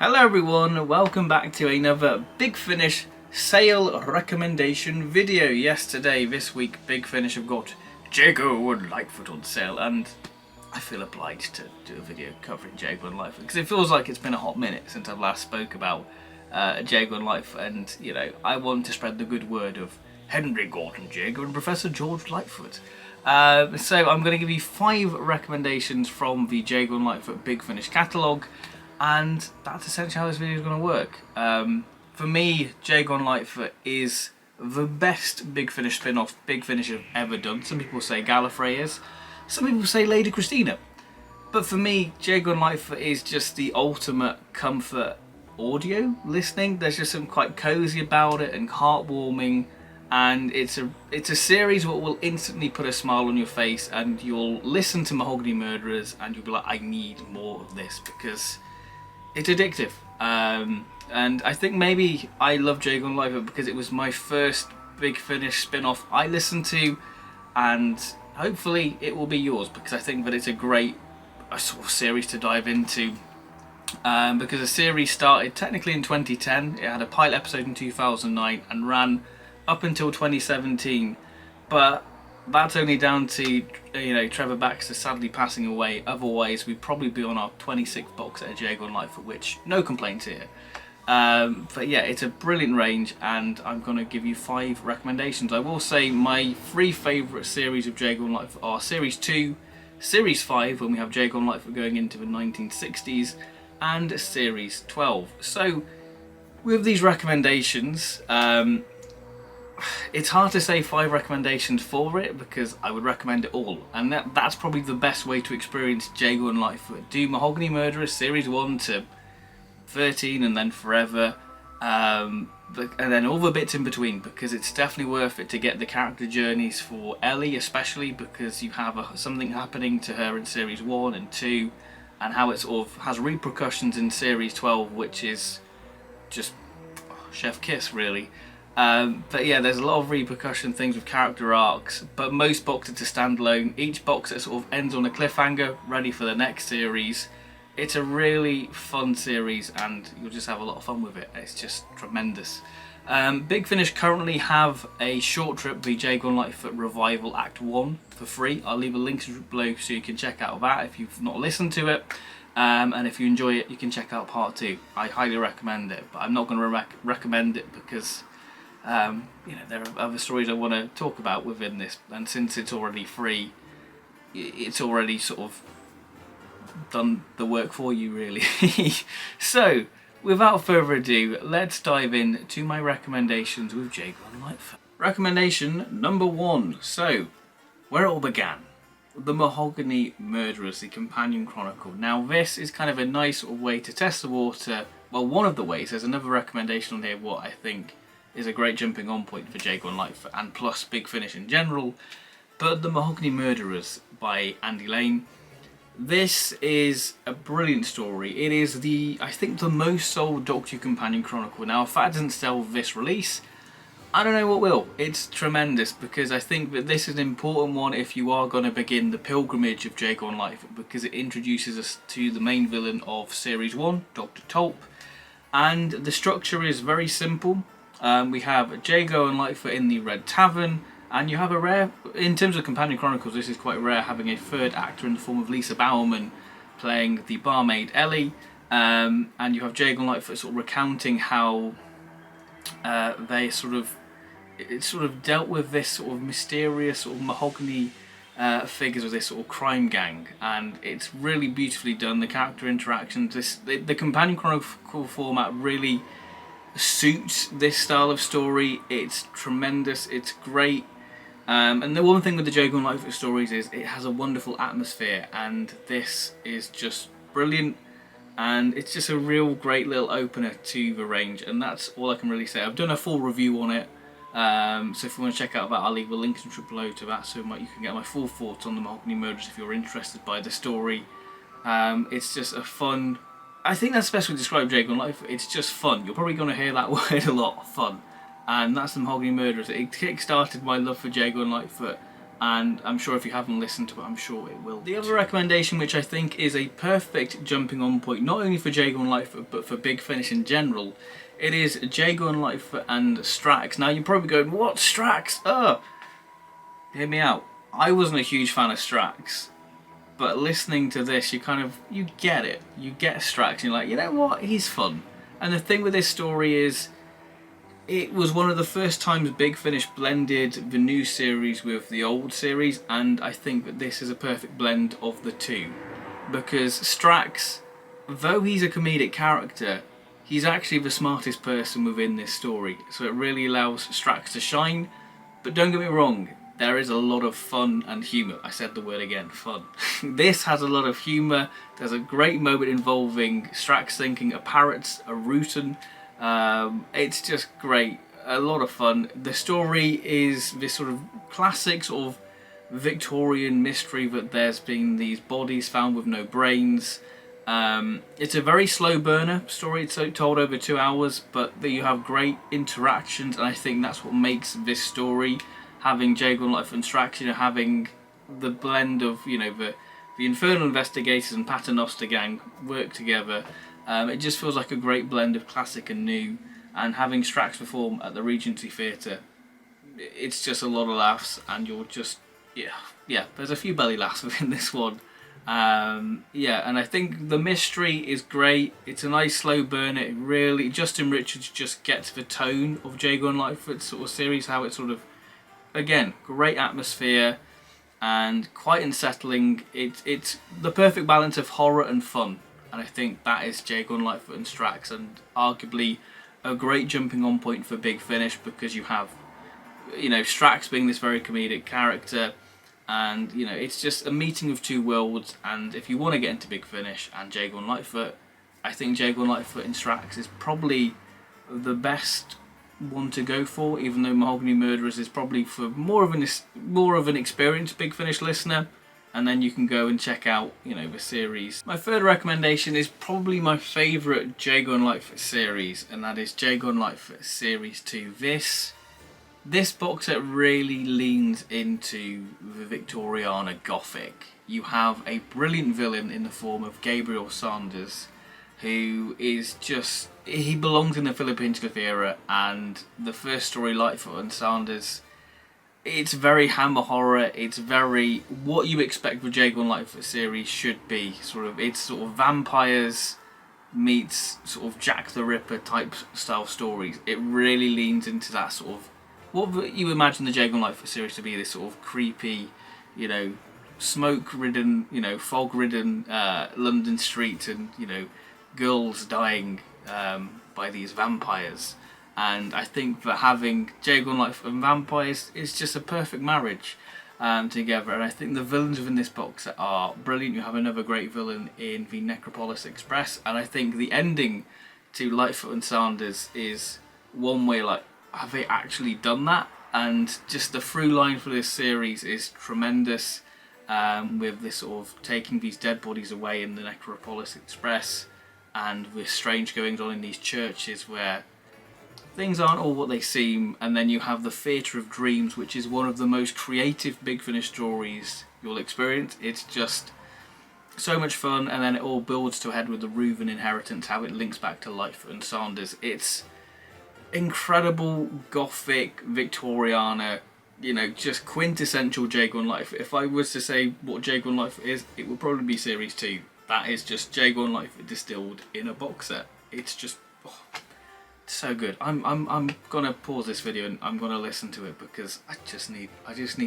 Hello everyone, welcome back to another Big Finish sale recommendation video. This week, Big Finish have got Jago Litefoot on sale, and I feel obliged to do a video covering Jago Litefoot because it feels like it's been a hot minute since I've last spoke about Jago Litefoot, and you know, I want to spread the good word of Henry Gordon Jago and Professor George Litefoot. So I'm going to give you 5 recommendations from the Jago Litefoot Big Finish catalogue. And that's essentially how this video is going to work. For me, Jago Litefoot is the best Big Finish spin-off Big Finish I've ever done. Some people say Gallifrey is, some people say Lady Christina. But for me, Jago Litefoot is just the ultimate comfort audio listening. There's just something quite cozy about it and heartwarming. And it's a series that will instantly put a smile on your face, and you'll listen to Mahogany Murderers and you'll be like, I need more of this because it's addictive. And I think maybe I love Jago Litefoot because it was my first Big Finish spin-off I listened to, and hopefully it will be yours because I think that it's a great sort of series to dive into. Because the series started technically in 2010, it had a pilot episode in 2009 and ran up until 2017, but that's only down to, you know, Trevor Baxter sadly passing away. Otherwise, we'd probably be on our 26th box set of Jago Litefoot, which no complaints here. But yeah, it's a brilliant range, and I'm going to give you 5 recommendations. I will say my 3 favourite series of Jago Litefoot are Series 2, Series 5, when we have Jago Litefoot going into the 1960s, and Series 12. So, with these recommendations, it's hard to say 5 recommendations for it because I would recommend it all, and that's probably the best way to experience Jago Litefoot. Do Mahogany Murderers Series 1 to 13 and then forever, and then all the bits in between, because it's definitely worth it to get the character journeys for Ellie, especially because you have something happening to her in Series 1 and 2, and how it sort of has repercussions in Series 12, which is just chef kiss really. But yeah, there's a lot of repercussion things with character arcs, but most boxes are standalone. Each box that sort of ends on a cliffhanger, ready for the next series. It's a really fun series and you'll just have a lot of fun with it. It's just tremendous. Big Finish currently have a short trip, the Jago Litefoot Revival Act 1 for free. I'll leave a link below so you can check out that if you've not listened to it. And if you enjoy it, you can check out part 2. I highly recommend it, but I'm not going to recommend it because you know, there are other stories I want to talk about within this, and since it's already free, it's already sort of done the work for you really. So without further ado, let's dive in to my recommendations with Jago Litefoot. Recommendation number 1. So where it all began, the Mahogany Murderers, the companion chronicle. Now this is kind of a nice sort of way to test the water. Well, one of the ways. There's another recommendation on here what I think is a great jumping on point for Jago Litefoot and plus Big Finish in general. But the Mahogany Murderers by Andy Lane. This is a brilliant story. It is I think the most sold Doctor Who companion chronicle. Now if that doesn't sell this release, I don't know what will. It's tremendous because I think that this is an important one if you are going to begin the pilgrimage of Jago Litefoot, because it introduces us to the main villain of Series 1, Dr. Tulp, and the structure is very simple. We have Jago and Litefoot in the Red Tavern, and you have a rare, in terms of companion chronicles, this is quite rare, having a third actor in the form of Lisa Bowerman playing the barmaid Ellie, and you have Jago and Litefoot sort of recounting how they sort of dealt with this sort of mysterious sort of mahogany figures of this sort of crime gang, and it's really beautifully done. The character interactions, the companion chronicle format really suits this style of story. It's tremendous, it's great, and the one thing with the Jago Litefoot stories is it has a wonderful atmosphere, and this is just brilliant, and it's just a real great little opener to the range, and that's all I can really say. I've done a full review on it, so if you want to check out that, I'll leave a link below to that so you can get my full thoughts on the Mahogany Murderers if you're interested by the story. It's just a fun, I think that's the best way to describe Jago Litefoot. It's just fun. You're probably going to hear that word a lot, fun. And that's the Mahogany Murderers. It kick-started my love for Jago Litefoot and I'm sure if you haven't listened to it, I'm sure it will. The other recommendation, which I think is a perfect jumping on point, not only for Jago and Litefoot, but for Big Finish in general, it is Jago and Litefoot and Strax. Now you're probably going, what, Strax? Hear me out. I wasn't a huge fan of Strax, but listening to this, you get it. You get Strax, and you're like, you know what, he's fun. And the thing with this story is, it was one of the first times Big Finish blended the new series with the old series, and I think that this is a perfect blend of the two. Because Strax, though he's a comedic character, he's actually the smartest person within this story, so it really allows Strax to shine. But don't get me wrong, there is a lot of fun and humour. I said the word again, fun. This has a lot of humour. There's a great moment involving Strax thinking a parrot's a rootin'. It's just great, a lot of fun. The story is this sort of classic sort of Victorian mystery that there's been these bodies found with no brains. It's a very slow burner story. It's told over 2 hours, but you have great interactions, and I think that's what makes this story, having Jago and Litefoot and Strax, having the blend of, the Infernal Investigators and Paternoster gang work together. It just feels like a great blend of classic and new, and having Strax perform at the Regency Theatre, it's just a lot of laughs, and you're just, yeah, there's a few belly laughs within this one. And I think the mystery is great. It's a nice slow burn. It really, Justin Richards just gets the tone of Jago and Litefoot's sort of series, how it sort of, again, great atmosphere and quite unsettling. It's the perfect balance of horror and fun. And I think that is Jago and Litefoot and Strax, and arguably a great jumping on point for Big Finish, because you have, Strax being this very comedic character, and, it's just a meeting of two worlds. And if you want to get into Big Finish and Jago and Litefoot, I think Jago and Litefoot and Strax is probably the best one to go for, even though Mahogany Murderers is probably for more of an experienced Big Finish listener. And then you can go and check out, the series. My third recommendation is probably my favourite Jago and Litefoot series, and that is Jago and Litefoot Series 2. This box set really leans into the Victoriana Gothic. You have a brilliant villain in the form of Gabriel Sanders, who is just, he belongs in the Philippine Cliff era, and the first story, Litefoot and Sanders, it's very hammer horror. It's very what you expect the Jago and Litefoot series should be. It's sort of vampires meets sort of Jack the Ripper type style stories. It really leans into that sort of what you imagine the Jago and Litefoot series to be. This sort of creepy, smoke-ridden, fog-ridden London streets, and girls dying by these vampires. And I think that having Jago and Litefoot and vampires is just a perfect marriage together. And I think the villains within this box set are brilliant. You have another great villain in the Necropolis Express. And I think the ending to Litefoot and Sanders is one way, like, have they actually done that? And just the through line for this series is tremendous, with this sort of taking these dead bodies away in the Necropolis Express, and with strange goings on in these churches where things aren't all what they seem. And then you have the Theatre of Dreams, which is one of the most creative Big Finish stories you'll experience. It's just so much fun, and then it all builds to a head with the Reuven inheritance, how it links back to Litefoot and Sanders. It's incredible Gothic Victoriana, just quintessential Jago and Litefoot. If I was to say what Jago and Litefoot is, it would probably be Series 2. That is just Jago and Litefoot distilled in a box set. It's just so good. I'm gonna pause this video and I'm gonna listen to it, because I just need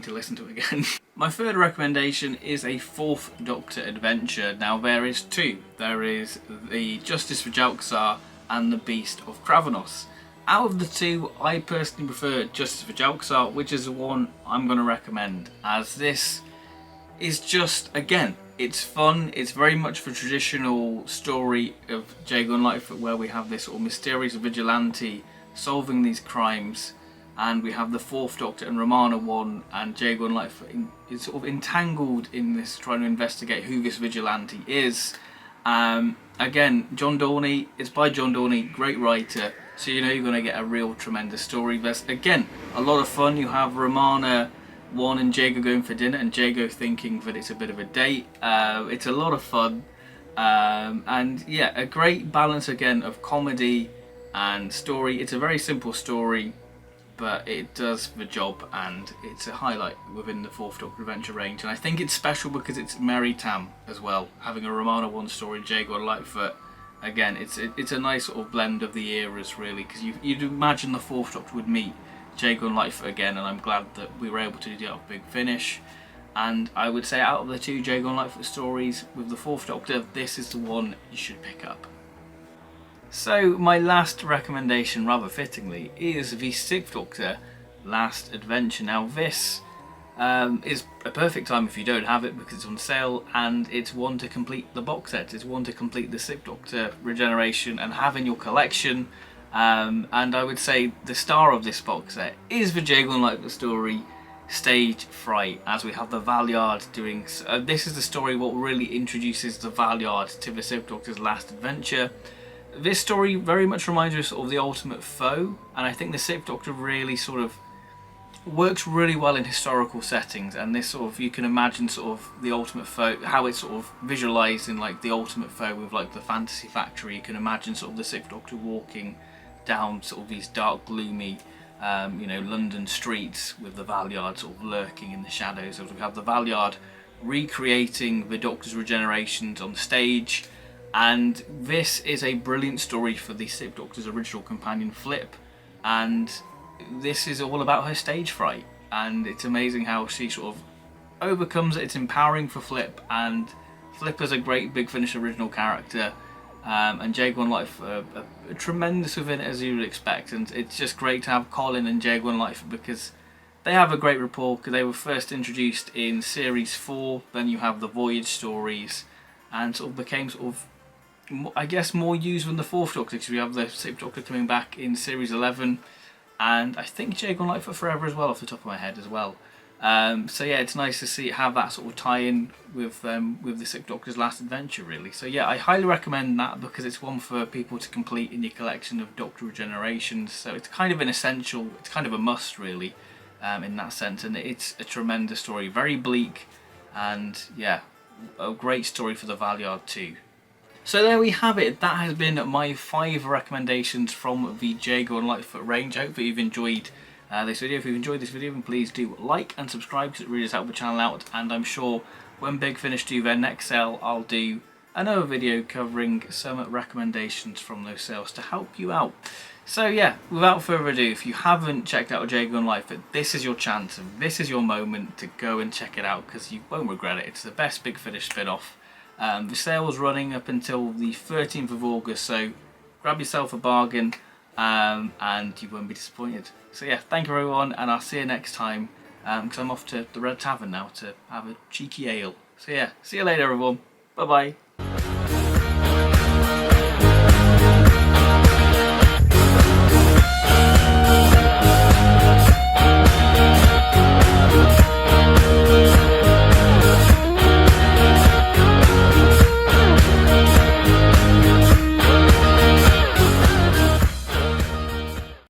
to listen to it again. My third recommendation is a Fourth Doctor adventure. Now there is two. There is the Justice for Jalxar and the Beast of Kravanos. Out of the two, I personally prefer Justice for Jalxar, which is the one I'm gonna recommend, as this is just, again, it's fun. It's very much the traditional story of Jago and Litefoot, where we have this sort of mysterious vigilante solving these crimes, and we have the Fourth Doctor and Romana one, and Jago and Litefoot is sort of entangled in this, trying to investigate who this vigilante is. Again, John Dorney, it's by John Dorney, great writer, so you're going to get a real tremendous story. There's, again, a lot of fun. You have Romana One and Jago going for dinner, and Jago thinking that it's a bit of a date. It's a lot of fun, and yeah, a great balance again of comedy and story. It's a very simple story, but it does the job, and it's a highlight within the Fourth Doctor Adventure range. And I think it's special because it's Mary Tam as well, having a Romana 1 story, Jago Litefoot. Again, it's a nice sort of blend of the eras, really, because you'd imagine the Fourth Doctor would meet Jago and Litefoot again, and I'm glad that we were able to do that with Big Finish. And I would say out of the two Jago and Litefoot stories with the Fourth Doctor, this is the one you should pick up. So my last recommendation, rather fittingly, is the Sixth Doctor Last Adventure. Now this is a perfect time if you don't have it because it's on sale, and it's one to complete the box set. It's one to complete the Sixth Doctor regeneration and have in your collection. And I would say the star of this box set is the Jago and Litefoot story, Stage Fright, as we have the Valeyard doing. This is the story what really introduces the Valeyard to the Sixth Doctor's Last Adventure. This story very much reminds us of the Ultimate Foe, and I think the Sixth Doctor really sort of works really well in historical settings, and this sort of, you can imagine sort of the Ultimate Foe, how it's sort of visualised in like the Ultimate Foe with like the Fantasy Factory. You can imagine sort of the Sixth Doctor walking down sort of these dark, gloomy, London streets with the Valeyard sort of lurking in the shadows. As we have the Valeyard recreating the Doctor's regenerations on stage. And this is a brilliant story for the Sixth Doctor's original companion Flip, and this is all about her stage fright, and it's amazing how she sort of overcomes it. It's empowering for Flip, and Flip is a great Big Finish original character, and Jago and Life are tremendous within it, as you would expect. And it's just great to have Colin and Jago and Life because they have a great rapport, because they were first introduced in Series 4, then you have the Voyage stories, and sort of became sort of, I guess, more used than the Fourth Doctor, because we have the Sixth Doctor coming back in Series 11, and I think Jago and Litefoot Forever as well, off the top of my head as well. So yeah, it's nice to have that sort of tie-in with the Sixth Doctor's Last Adventure, really. So yeah, I highly recommend that because it's one for people to complete in your collection of Doctor regenerations. So it's kind of an essential, it's kind of a must, really, in that sense, and it's a tremendous story, very bleak, and yeah, a great story for the Valeyard too. So there we have it. That has been my 5 recommendations from the Jago and Litefoot range. I hope that you've enjoyed this video. If you've enjoyed this video, then please do like and subscribe because it really does help the channel out. And I'm sure when Big Finish do their next sale, I'll do another video covering some recommendations from those sales to help you out. So yeah, without further ado, if you haven't checked out Jago and Litefoot, this is your chance and this is your moment to go and check it out because you won't regret it. It's the best Big Finish spin-off. The sale was running up until the 13th of August, so grab yourself a bargain and you won't be disappointed. So yeah, thank you everyone, and I'll see you next time, because I'm off to the Red Tavern now to have a cheeky ale. So yeah, see you later everyone, bye bye.